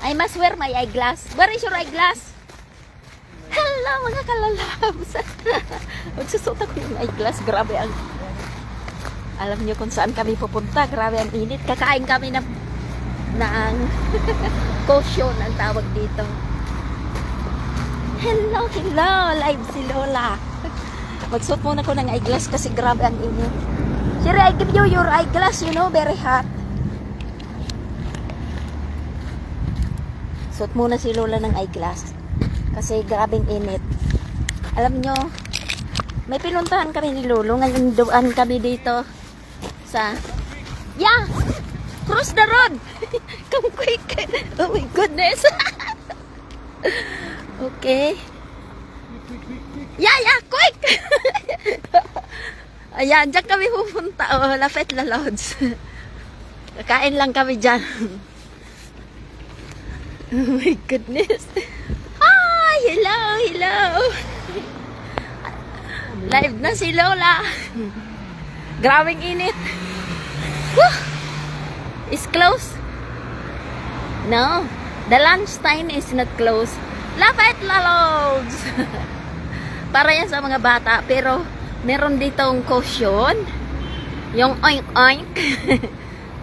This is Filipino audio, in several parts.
I must wear my eyeglass. Where is your eyeglass? Hello mga kalalabs. Magsusot ako ng eyeglass. Grabe ang... Alam niyo kung saan kami pupunta. Grabe ang init. Kakain kami ng caution ang tawag dito. Hello, hello. Live si Lola. Magsuot muna ko ng eyeglass kasi grabe ang init. Sir, I give you your eyeglass. You know, very hot. Suot muna si Lola ng eyeglass. Kasi grabing init. Alam nyo, may pinuntahan kami ni Lolo. Ngayon doon kami dito sa... Yeah! Cross the road! Come quick! Oh my goodness! Okay. Yeah, quick! Ayan, dyan kami pupunta. Oh, Lapet La Lodge. Kakain lang kami dyan. Oh my goodness. Hi! Hello! Live na si Lola. Grabing init. Woo! Is closed? No. The lunch time is not closed. Lapet La Lodge. Para yan sa mga bata. Pero meron ditong caution. Yung oink-oink.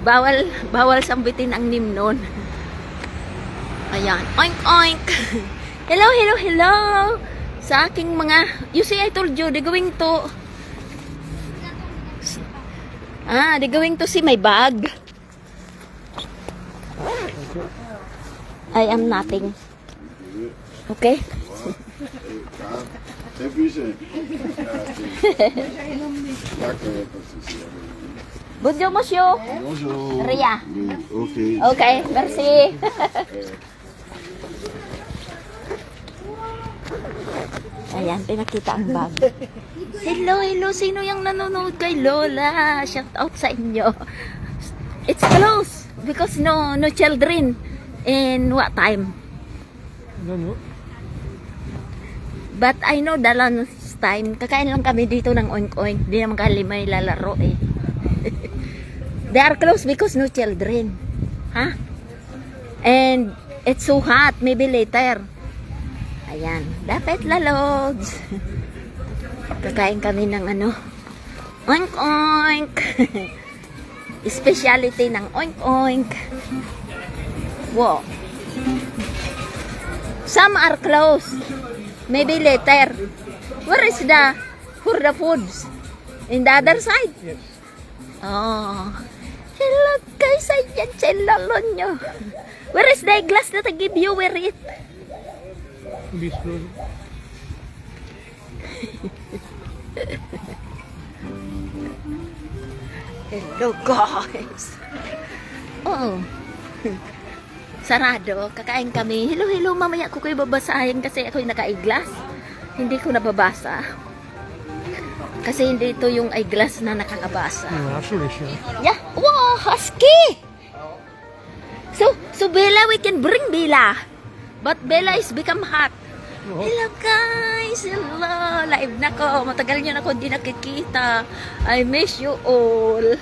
Bawal sambitin ang nimnon. Ayan. Oink, oink. Hello. Sa aking mga... You see, I told you, they're going to... they're going to see my bag. I am nothing. Okay? Bonjour, monsieur. Bonjour. Ria. Okay. Merci. Ayan, pinakita ang bag. Hello. Sino yung nanonood kay Lola? Shout out sa inyo. It's closed because no children. In what time? But I know the lunch time. Kakain lang kami dito ng oink-oink. Di naman kali may lalaro eh. They are closed because no children. Huh? And it's so hot. Maybe later. Ayan. Lapet La Lodge. Kakain kami ng oink-oink. Speciality ng oink-oink. Wow. Some are closed. Maybe later. Where is the foods? In the other side? Yes. Oh. Hello guys, ayan sa lolo nyo. Where is the glass that I give you? Wear it. This road. Hello guys. Oh. Sarado. Kakain kami. Hello. Mamaya ko kayo babasahin kasi ako'y naka-eyeglass. Hindi ko nababasa. Kasi hindi ito yung eyeglass na nakakabasa. Actually, sure. Yeah. Wow, husky! So Bella, we can bring Bella. But Bella is become hot. Oh. Hello guys! Hello! Live na ko. Matagal nyo na ako hindi nakikita. I miss you all.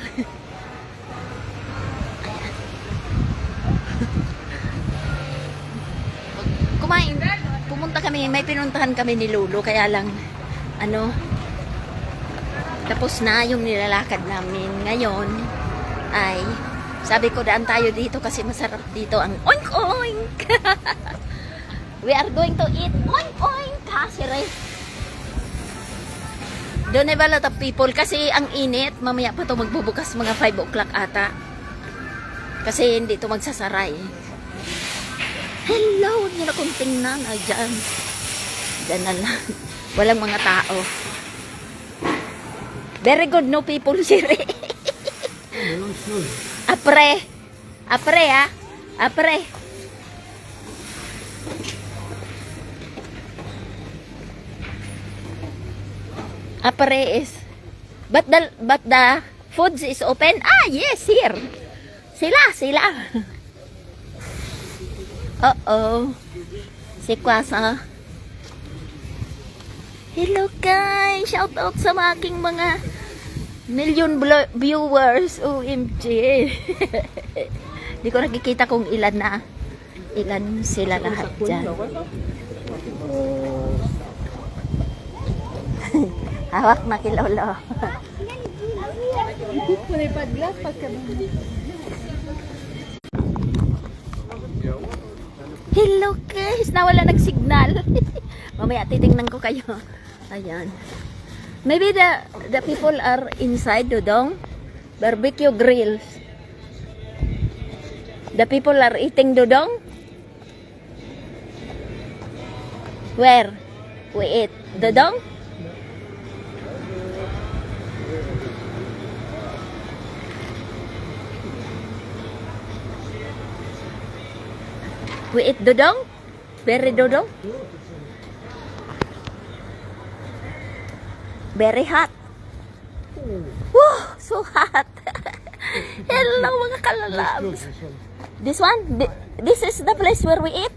Kumain. Pumunta kami. May pinuntahan kami ni Lolo. Kaya lang, tapos na yung nilalakad namin. Ngayon, ay, sabi ko daan tayo dito kasi masarap dito ang oink-oink. We are going to eat oink-oink. Kasire. Don't have a lot of people kasi ang init. Mamaya pa to magbubukas mga 5 o'clock ata. Kasi hindi to magsasaray. Hello! Huwag nyo na kong tingnan. Ay, dyan. Dyan na lang. Walang mga tao. Very good, no people, Siri. Apre. Apre. Apre is... But the foods is open? Ah, yes, here. Sila. Uh-oh. Si Kwasa. Hello guys! Shout out sa aking mga million viewers. OMG. Di ko nakikita kung ilan na. Ilan sila lahat dyan. Hawak na kilolo. Hello guys! Nawala nagsignal. Mamaya titingnan ko kayo. Ayan. Maybe the people are inside, Dodong. Barbecue grills. The people are eating, Dodong. Where? We eat. Dodong? We eat Dodong? Very Dodong? Very hot. Woo! So hot. Hello mga kalalabs. This one? This is the place where we eat?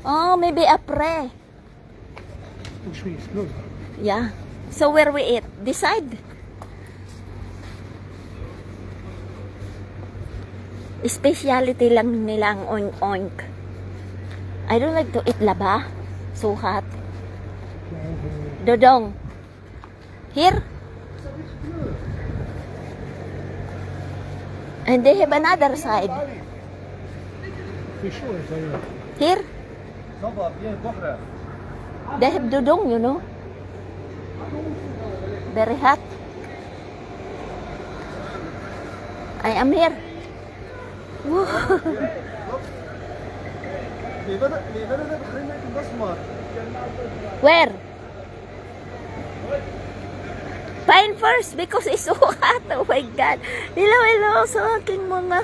Oh, maybe après. Push me, slow. Yeah. So where we eat? This side? Speciality lang nila ang oink-oink. I don't like to eat laba. So hot. Dodong. Here? And they have another side. Fish oil, sorry. Here? They have dodong, you know. Very hot. I am here. Woo. Where? Pine first because it's so hot. Oh my God. Hello, hello sa aking mga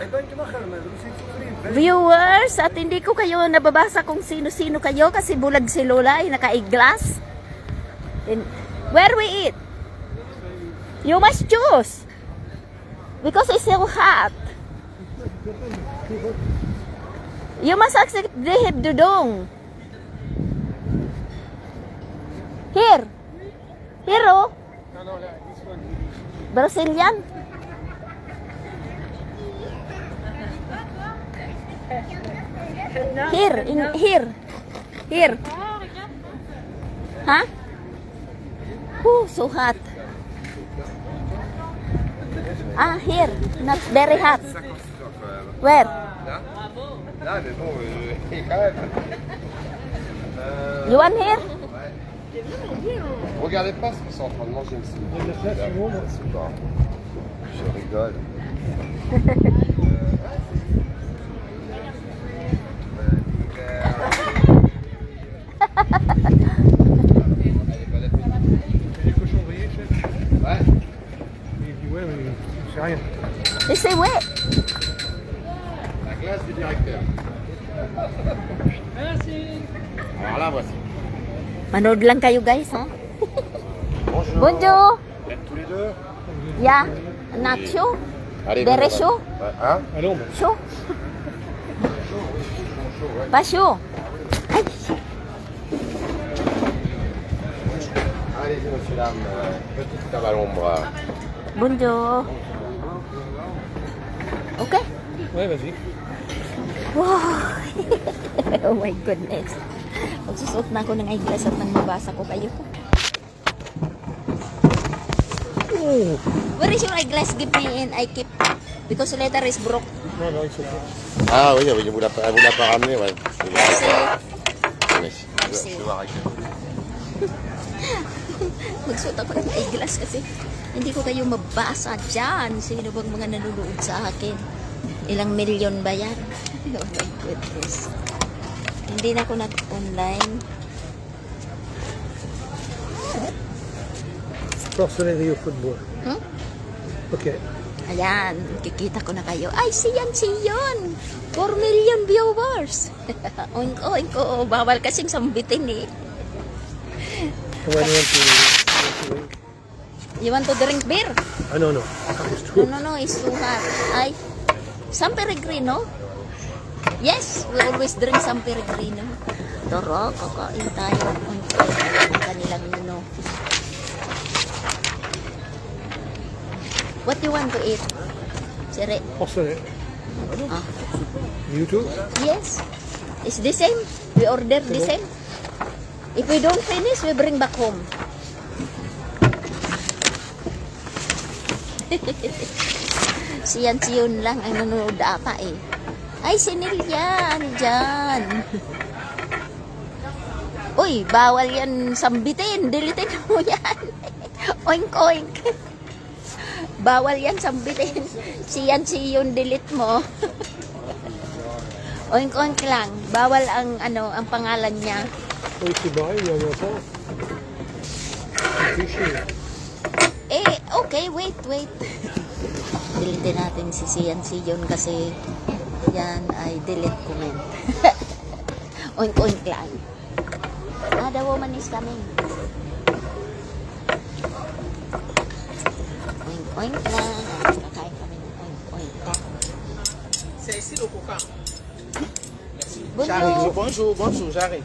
viewers. At hindi ko kayo nababasa kung sino-sino kayo kasi bulag si Lola ay naka-glass. Where we eat? You must choose. Because it's so hot. You must accept they have dudong. Here. Here, oh. Brazilian. Here, here. Here. Huh? So hot. Ah, here. Not very hot. Where? Là, mais bon, quand même. You want here? Regardez pas ce qu'ils sont en train de manger aussi. C'est pas. Je rigole. Les cochons rayés, chef. Ouais. Il dit ouais, mais c'est rien. They say wait. La glace du directeur. Merci. Alors là, voici. Manood lang kayo guys, ha? Bonjour. Bonjour. Vous êtes tous les deux? Yeah. Nacho. Allez, Very venez, chaud. ouais. Hein? Allons, bon. Chaud. Pas chaud. Ay. Allez-y, monsieur, dame. Petite table à l'ombre. Bonjour. Okay. Ouais, vas-y. Wow. Oh my goodness. Magsusuot na ako ng eyeglass at nang mabasa ko kayo. Oh. Where is your eyeglass? Give me and I keep. Because later is broke. Non, non, il faut pas. Ah oui, oui, vous l'a pas ramené, ouais. Merci. Allez, Merci. je vais voir avec elle. Magsuot ako ng eyeglass kasi hindi ko kayo mabasa dyan. Sino bang mga nanonood sa akin? Ilang milyon ba yan? Oh my goodness. Hindi na ako nag-online. Force Rio Football. Hmm? Ok. Ayan, kikita ko na kayo. Ay, siyan. 4 million viewers. Oink, oink, oo. Bawal kasing sambitin eh. When you want to drink? You want to drink beer? Ah, no, no. It's too. No, it's too hot. Ay, San Pellegrino? Yes, we always drink San Pellegrino. Tara, kakain tayo. Oink, oink. Ang kanilang menu. What do you want to eat? Sire. Force Ah. You too? Yes. It's the same. We order the same. If we don't finish, we bring back home. Si yun lang ang nanonood ata eh. Ay, si Nelia, andyan. Uy, bawal yan sambitin. Dilitin mo yan. Oink, oink. Bawal yan sambitin. Si yun, delete mo. Oink, oink lang. Bawal ang, ang pangalan niya. Oui, c'est pareil, il y en a pas. C'est chier. Eh, okay, wait. Dilitin natin si yun kasi yan ay delete comment. Oink, oink lang. Ah, the woman is coming. Oink, oink lang. Kakain kami ng oink, oink lang. C'est ici le coca. Bonjour. Bonjour, j'arrive.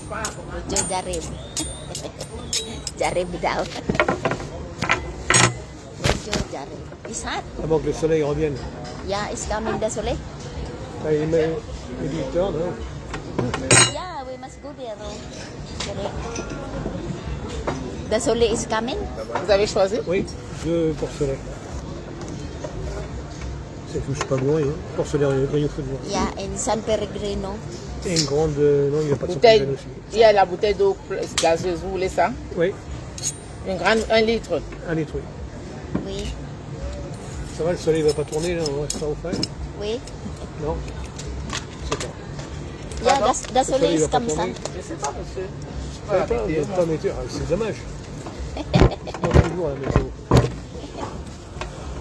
Bonjour, Jarib. Jarib daw. Bonjour, Jarib. Is hot? Avant que le soleil revienne. Yeah, it's coming the soleil. Ah, il met 18 heures, non? Yeah, we must go there. Soleil. The soleil is coming? Vous avez choisi? Oui, 2 porcelets. Ça touche pas bon, hein. Porcelet rayon football. Yeah, in San Pellegrino. Et une grande. Non, il n'y a pas de Bouteille. sortie aussi. Il y a la bouteille d'eau gazeuse, vous voulez ça? Oui, Une grande, 1 litre. 1 litre, oui. Oui, Ça va, le soleil va pas tourner, là, on restera au frais? oui. Non? C'est pas. Yeah, the soleil il is va pas comes tourner. Je sais pas, monsieur. Ça va pas, vous êtes pas météo. Ah, c'est dommage. Moi, toujours à la météo.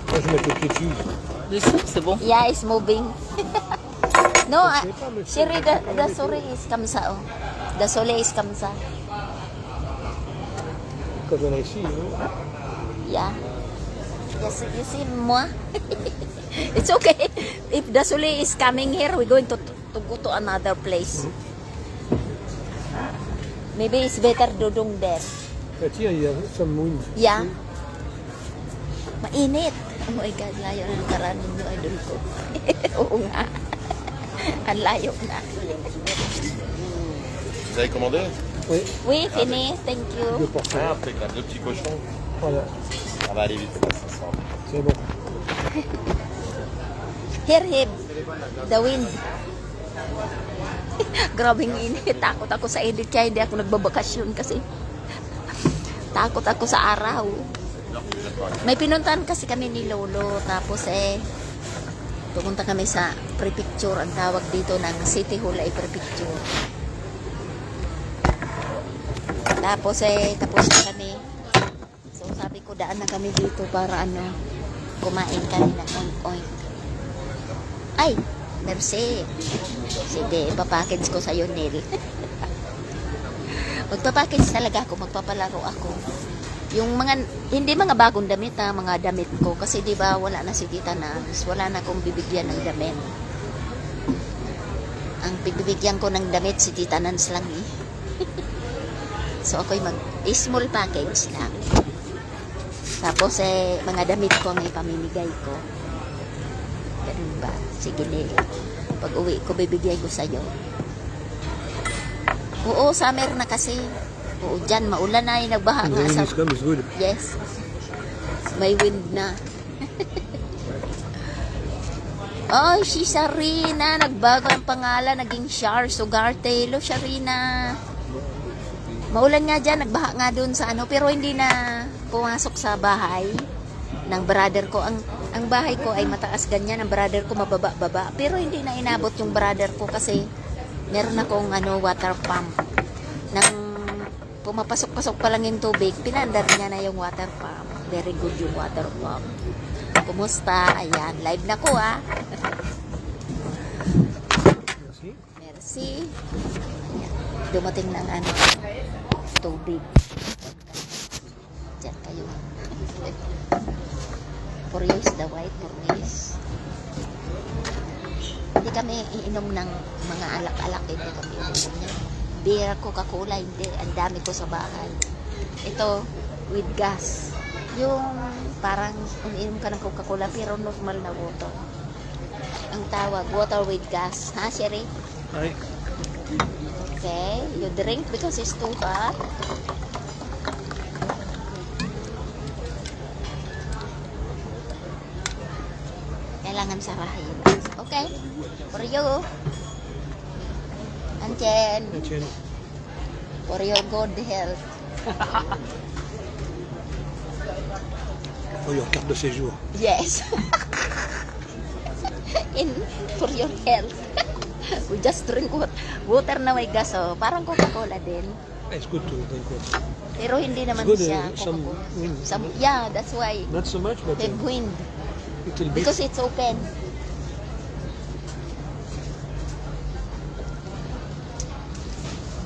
Moi, je mets le pied dessus. Dessous, c'est bon. Yeah, it's moving. No, Je sais pas, monsieur. Siri, the soleil is kamsa. Oh. The soleil is kamsa. Quand on est ici, non? Yeah. Yes, you see moi. It's okay. If the soleil is coming here, we're going to go to another place. Maybe it's better dudong there. Ah, tiens, il y a some wind. Yeah. Mainit. Oh my God, layo na ng karanin nyo, idol ko. Oo nga. Ang layo na. Vous avez commandé? Oui, We finish, thank 2 you. porcelets. Ah, avec 2 petits cochons. Voilà, On va aller vite, ça sent. c'est bon. Here, Hib. The wind. Grabing init. Takot ako sa init kaya hindi ako nagbabakasyon kasi takot ako sa araw. May pinuntahan kasi kami ni Lolo. Tapos pumunta kami sa prefecture. Ang tawag dito ng City Hall ay prefecture. Tapos tapos na kami. So sabi ko daan na kami dito para kumain kami ng oink-oink. Ay, merci. Sige, ipapackage ko sa'yo, Nel. Magpapackage talaga ako, magpapalaro ako. Yung hindi mga bagong damit mga damit ko. Kasi di ba wala na si Tita Nams, wala na akong bibigyan ng damit. Ang bibigyan ko ng damit si Tita Nams lang eh. So ako'y small package lang. Tapos mga damit ko ang ipamimigay ko. Ganun ba? Sige, Nel. Pag uwi ko, bibigay ko sa'yo. Oo, summer na kasi. Oo, dyan, maulan na yung nagbaha The nga wind sa... is come, it's good. Yes. May wind na. Oh, si Sharina. Nagbago ang pangalan. Naging Shar Sugarte. Hello, Sharina. Maulan nga dyan. Nagbaha nga dun sa Pero hindi na pumasok sa bahay ng brother ko. Ang bahay ko ay mataas ganyan. Ang brother ko mababa-baba. Pero hindi na inabot yung brother ko kasi meron akong water pump. Nang pumapasok-pasok pa lang yung tubig, pinandar niya na yung water pump. Very good yung water pump. Kumusta? Ayan, live na ko Merci. Merci. Ayan. Dumating ng tubig. Diyan kayo. Purios, the white purios. Hindi kami iinom ng mga alak-alak. Hindi kami iinom niya. Beer, Coca-Cola, hindi. Ang dami ko sa bahay. Ito, with gas. Yung parang umiinom ka ng Coca-Cola pero normal na water. Ang tawag, water with gas. Ha, Sherry? Oui. Okay, you drink because it's too hot. Kailangan sarahin. Okay, for you. And then, Etienne. for your good health. For your carte de séjour. Yes. In for your health. We just drink water na may gas, oh. Parang Coca-Cola din. It's good to drink water. Pero hindi naman It's good, siya some Coca-Cola. wind. Yeah, that's why. Not so much, but Have wind. little bit. Because it's open.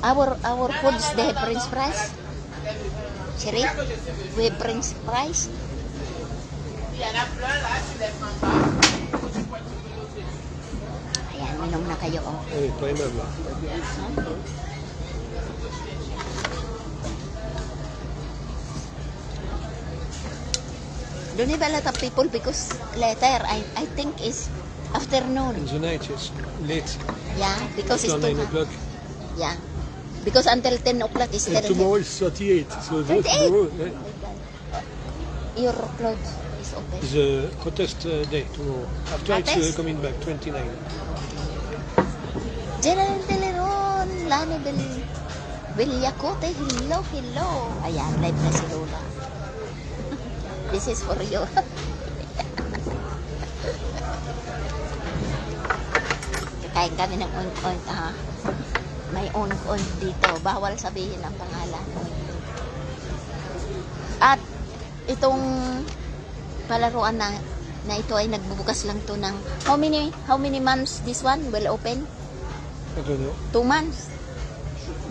Our foods, they have French fries. Sherry, we have French fries. Ayan, minom na kayo, oh. Oui, pas aimable. Don't have a lot of people because later, I think is afternoon. In the night, it's late. Yeah, because it's After too 9 hot. o'clock. Yeah. Because until 10 o'clock is And still tomorrow is 38. So 38? tomorrow your clothes is open. is the hottest day tomorrow. After it's Hottest? coming back, 29. General Teleron, Lani Villacote, hello, hello. Ayan, live na si Lola. This is for you. Kakain kami ng oink-oink, ha? May oink-oink dito. Bawal sabihin ang pangalan. Oink-oink. At itong palaruan na ito ay nagbubukas lang to ng how many months this one will open? I don't know. 2 months.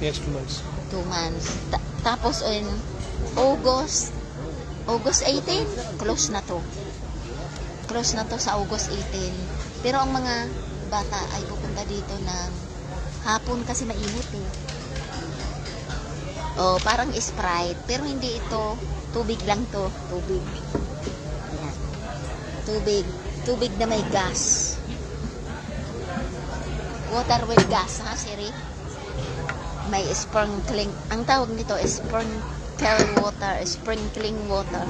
Yes, 2 months. 2 months. Tapos in August 18, close na to. Close na to sa August 18. Pero ang mga bata ay pupunta dito ng hapon kasi mainit eh. Oh, parang Sprite. Pero hindi ito. Tubig lang to. Tubig. Ayan. Tubig. Tubig na may gas. Water with gas, ha, Siri? May sprinkling. Ang tawag nito is sprinkle water. Sprinkling water.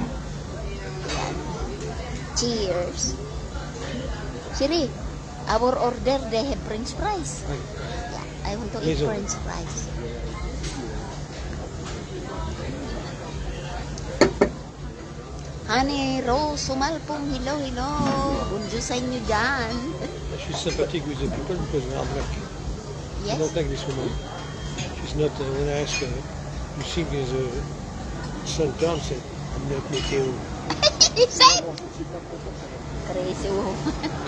Ayan. Cheers. Siri, our order, they have French fries. Right. Yeah, I want to eat Hazel. French fries. Honey, Rose, sumalpong, hello, hello. Bunjo sa inyo dyan. She's sympathetic with the people because they are black. I Yes. don't like this woman. She's not, when I ask her, you think the sun turns, said, I'm not Meteo. He said, crazy woman.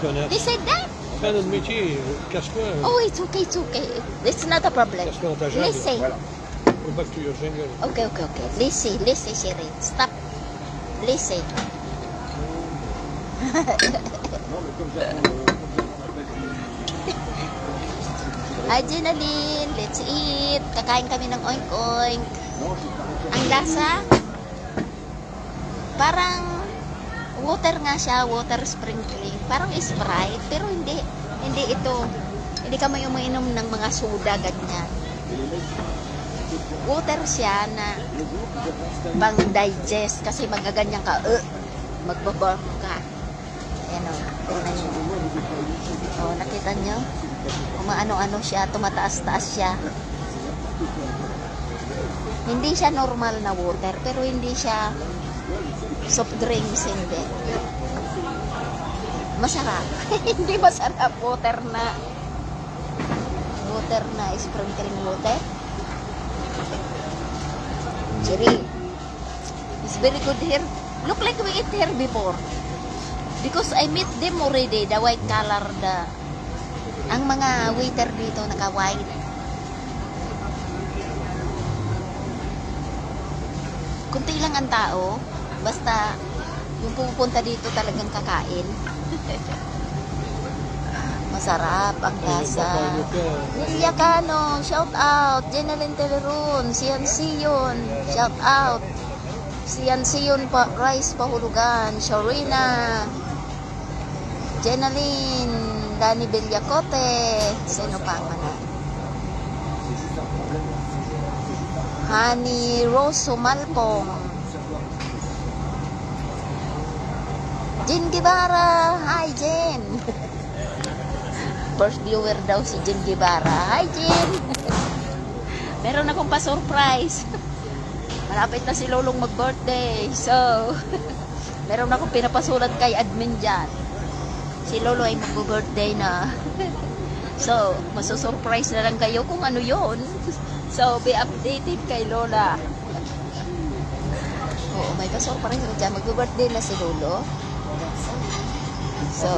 Connasse. He said that? Fais notre métier, casse-toi. Oh, it's okay, it's okay. It's not a problem. Casse-toi dans ta jungle. Listen. Go back to your jungle. Okay, okay, okay. Listen, listen, Sherry. Stop. Listen. Hi, Jenaline. Let's eat. Kakain kami ng oink-oink. Ang lasa, parang water nga siya, water sprinkling. Parang Sprite, pero hindi ito. Hindi ka may umiinom ng mga soda, ganyan. Water siya na pang digest kasi magaganyan ka, magbabark ka. Ayan o, tingnan nyo. O, nakita nyo? Umaano-ano siya, tumataas-taas siya. Hindi siya normal na water, pero hindi siya soft drinks, hindi. Masarap. Hindi masarap water na sprinkling water. Jerry, it's very good here. Look like we eat here before. Because I meet them already, the white color, ang mga waiter dito naka-white. Kunti lang ang tao, basta yung pupunta dito talagang kakain. Masarap ang lasa. Lilia Cano, shout out. Jenaline Teleron, Sian Sion, shout out. Sian Sion pa, Rice Pahulugan, Sharina, Jenaline, Dani Villacote, sino pa man? Honey Rose Sumalpong. Jen Guevara. Hi, Jen. First viewer daw si Jen Guevara. Hi, Jen. Meron akong pa-surprise. Malapit na si Lolong mag-birthday. So, meron akong pinapasulat kay admin dyan. Si Lolo ay mag-birthday na. So, masusurprise na lang kayo kung ano yon. So, be updated kay Lola. Oo, may pa-surprise na dyan. Mag-birthday na si Lolo. So,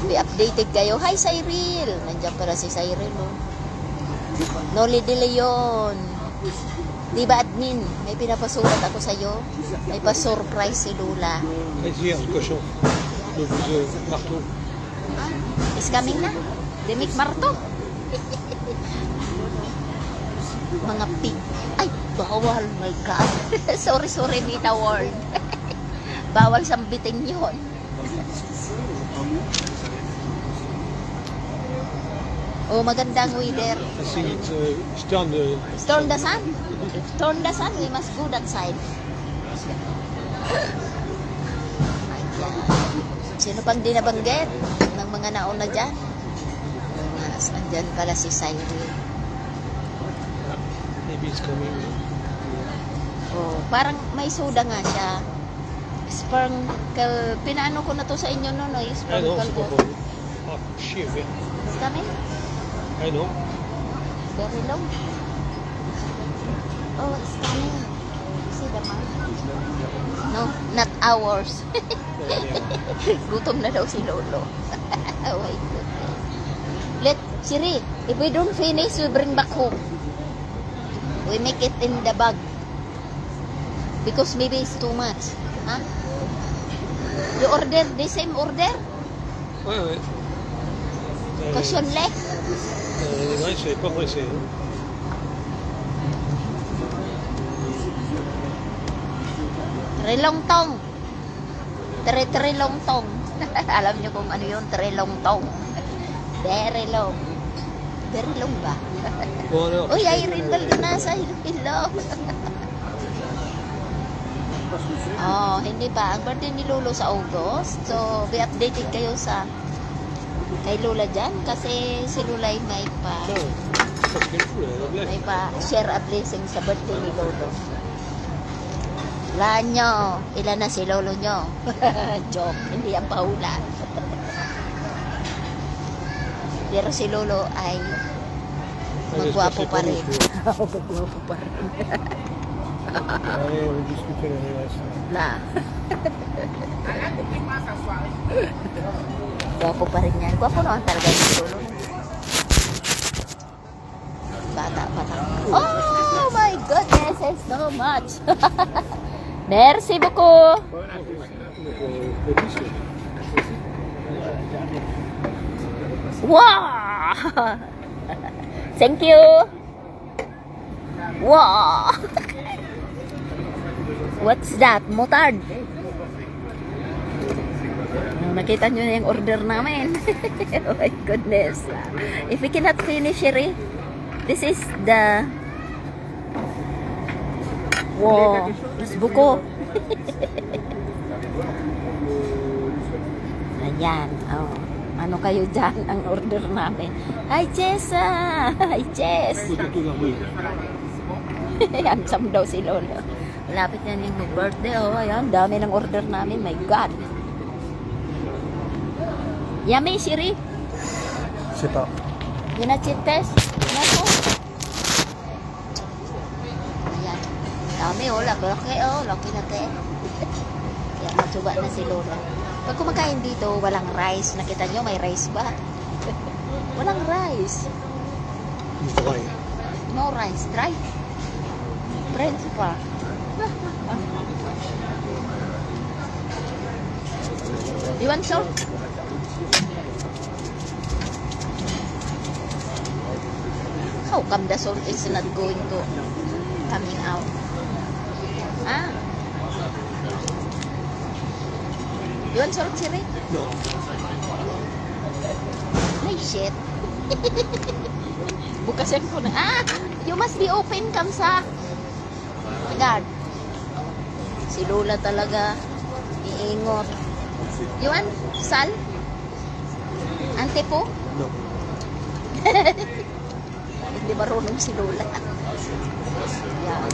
be updated kayo. Hi, Cyril! Nandiyan pala si Cyril, oh. Noli De Leon. Diba, admin? May pinapasulat ako sa'yo. May pa-surprise si Lola. Vas-y, un cochon. Le marteau. Is coming na. Demik Marto. Mga pig. Ay, bawal. My God. sorry, Mita World. Bawal sambitin yun. Oh, magandang weather. See, it's done the... Storm the sun. Storm the sun, we must go that side. Ayan. Sino pang di nabanggit ng mga nauna dyan? Andyan pala si Cyril. Maybe it's coming. Oh, parang may soda nga siya. Sprinkle. Pinaano ko na to sa inyo noon, no? Yung Ah non, sprinkle c'est ko. pas bon. Ah, chier, vert. It's coming? Ah non. Very low. Oh, it's coming. See the mark? No, not ours. Gutom na daw si Lolo. Oh my goodness. Let, Siri, if we don't finish, we bring back home. We make it in the bag. Because maybe it's too much. Huh? You order the same order? Ouais, ouais. Caution leg? Les vrais, je pas pressé. Hein. Trilongtong. Trilongtong. Alam niyo kung ano yun? Trilongtong. Very long. Very long ba? Bon alors. Uy, Irene Balganasa. Hello. Oh, hindi pa. Ang birthday ni Lolo sa August. So, be updated kayo sa kay Lola dyan. Kasi si Lola ay may pa Tiens, ça se fait fou, la blague. may pa share a blessing sa birthday ni Lolo. Wala nyo. Ilan na si Lolo nyo? Joke. Hindi ang pahula. Pero si Lolo ay magwapo pa rin. Magwapo pa rin. Allez, on va discuter l'anniversaire. Na. Gwapo pa rin yan. Gwapo naman talaga si Lolo. Bata. Oh my goodness, it's so much. Merci beaucoup. Le disque. Wow! Thank you. Wow! What's that? Mutard. Nakita nyo na yung order namin. Oh my goodness. If we cannot finish it, this is the... Wow! Mas buko. Ayan. Oh. Ano kayo dyan ang order namin? Hi, Chessa! Hi, Chess! Handsome daw si Lolo. Malapit yan yung birthday. Oh, ayan. Dami ng order namin. My God. Yummy, Siri. C'est pas. Yun na chites. Nako. Ayan. Dami, oh. Laki, oh. Laki na te. Kaya matsuba na si Lola. Pag kumakain dito, walang rice. Nakita nyo, may rice ba? Walang rice. Dry. No rice. Dry. French pa. You want salt? How come the salt is not going to coming out? Ah. You want salt, Siri? Non. Ay, shit. Bukas yan ko na. You must be open, Kamsa. God. Si Lola talaga. Iingot. You want sal? Ante po? No. Hindi marunong si Lola. Yan.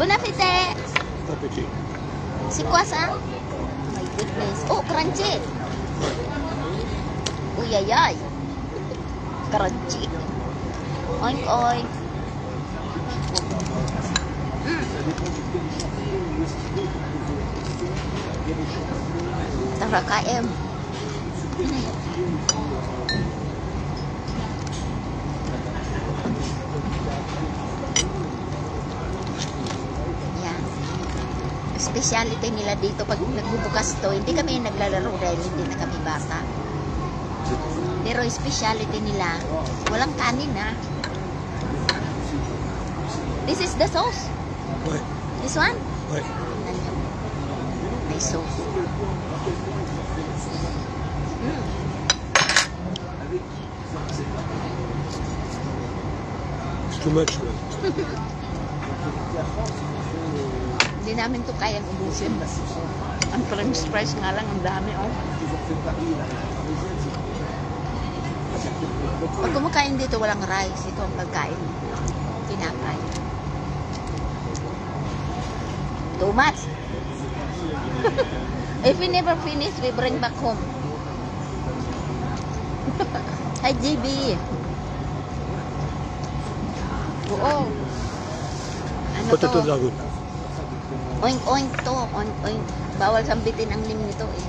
Bon appetit! Appetit. C'est quoi ça? My goodness. Oh, crunchy. Uy, ay, ay. Crunchy. Oink, oink. Tara, kain. Yan. Speciality nila dito pag nagbubukas to, hindi kami naglalaro dahil hindi na kami bata. Pero speciality nila, walang kanin ha. This is the sauce. Ouais, This one? ouais. Ano? May sauce. It's too much. Là. Hindi namin to kayang ubusin. Ang french fries nga lang, ang dami oh. Pag kumakain dito, walang rice. Ito ang pagkain. Kinakain. Too much. If we never finish, we bring back home. Hi, GB. Oo. Ano Potato to? lagoon. Oink, oink to. Oink, oink. Bawal sambitin ang lim nito eh.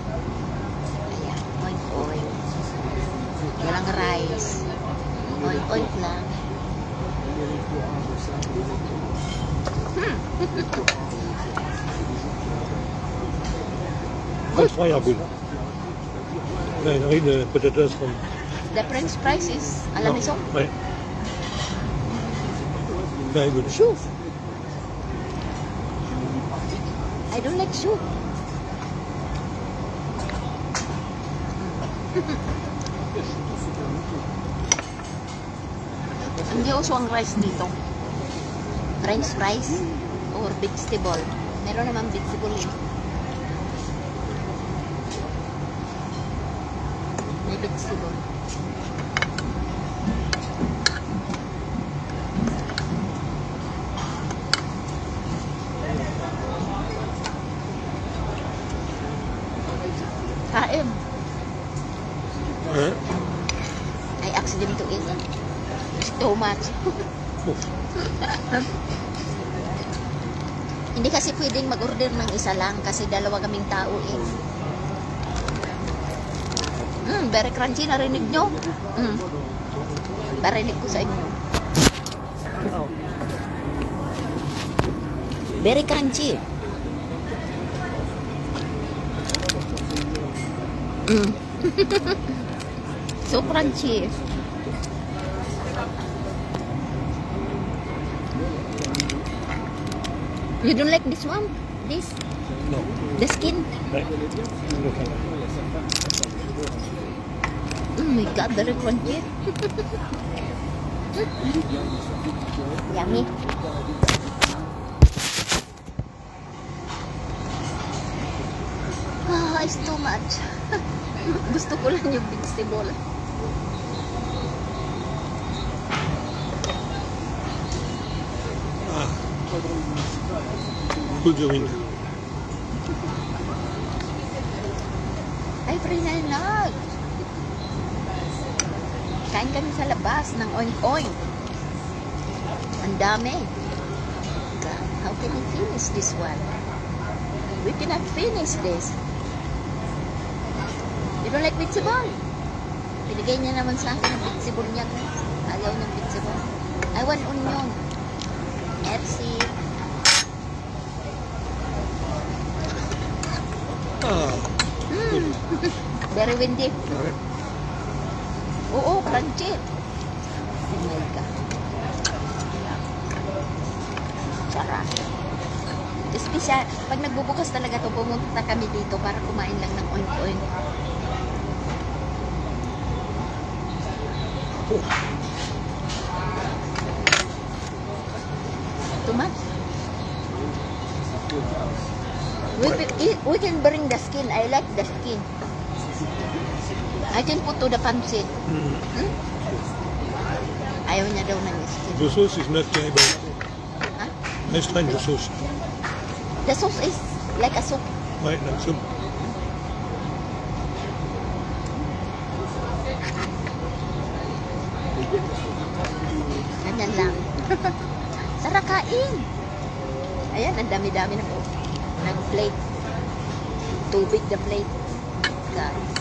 Ayan. Oink, oink. Walang rice. Oink, oink lang. Incroyable. Ouais, une riz de potatoes from. The french fries is à la maison. Ouais. Very good. Soup. I don't like soup. Hindi uso ang rice dito. French fries or vegetable. Meron naman vegetable eh. May vegetable. Kain. Ouais. I asked them to eat. It's too much. Hindi kasi pwedeng mag-order ng isa lang kasi dalawa kaming tao eh. Very crunchy, narinig nyo? Narinig ko sa inyo. Very crunchy. So crunchy. You don't like this one? This? No. The skin? Ouais. Okay. Oh my god, very crunchy. Yummy. It's too much. Gusto ko lang yung vegetable. Good going. Ay, free na lang. Kain kami sa labas ng oink-oink. Ang dami. God, how can we finish this one? We cannot finish this. You don't like vegetable? Binigay niya naman sa akin ang vegetable niya, guys. Ayaw niyang vegetable. I want onion. FC. Very windy. Ouais. Oo, crunchy. Oh my God. Sarap. Espesyal. Pag nagbubukas talaga to, pumunta kami dito para kumain lang ng oink-oink. Too much? We can bring the skin. I like the skin. I can put to the pancit. Ayaw niya daw ng skin. The sauce is not terrible. Huh? Let's try the sauce. The sauce is like a soup. Right, like soup. Ganyan lang. Tara, kain. Ayan, ang dami-dami ng plate. Tubig na plate. Guys.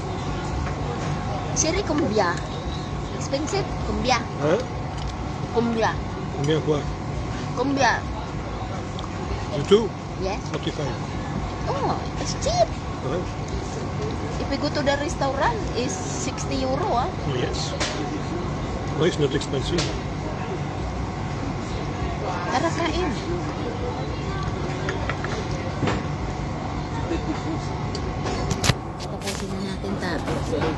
Siri kumbia. Expensive? Kumbia. Hein? Kumbia. Combien quoi? Kumbia. C'est tout? Yes. 45. Oh, it's cheap. Hein? If we go to the restaurant, is 60 euro, ah. Yes. Well, it's not expensive. Tara, kain. Tapusin na natin ta.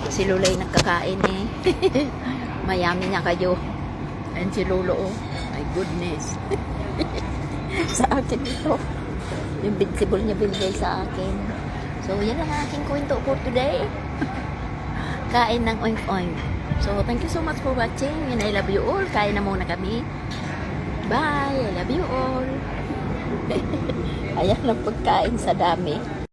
Si Lulay nagkakain eh. Mayami niya kayo. And si Lolo, oh. My goodness. Sa akin ito. Yung vegetable niya binigay sa akin. So, yan ang aking kwento for today. Kain ng oink-oink. So, thank you so much for watching and I love you all. Kain na muna kami. Bye! I love you all. Ayan ang pagkain sa dami.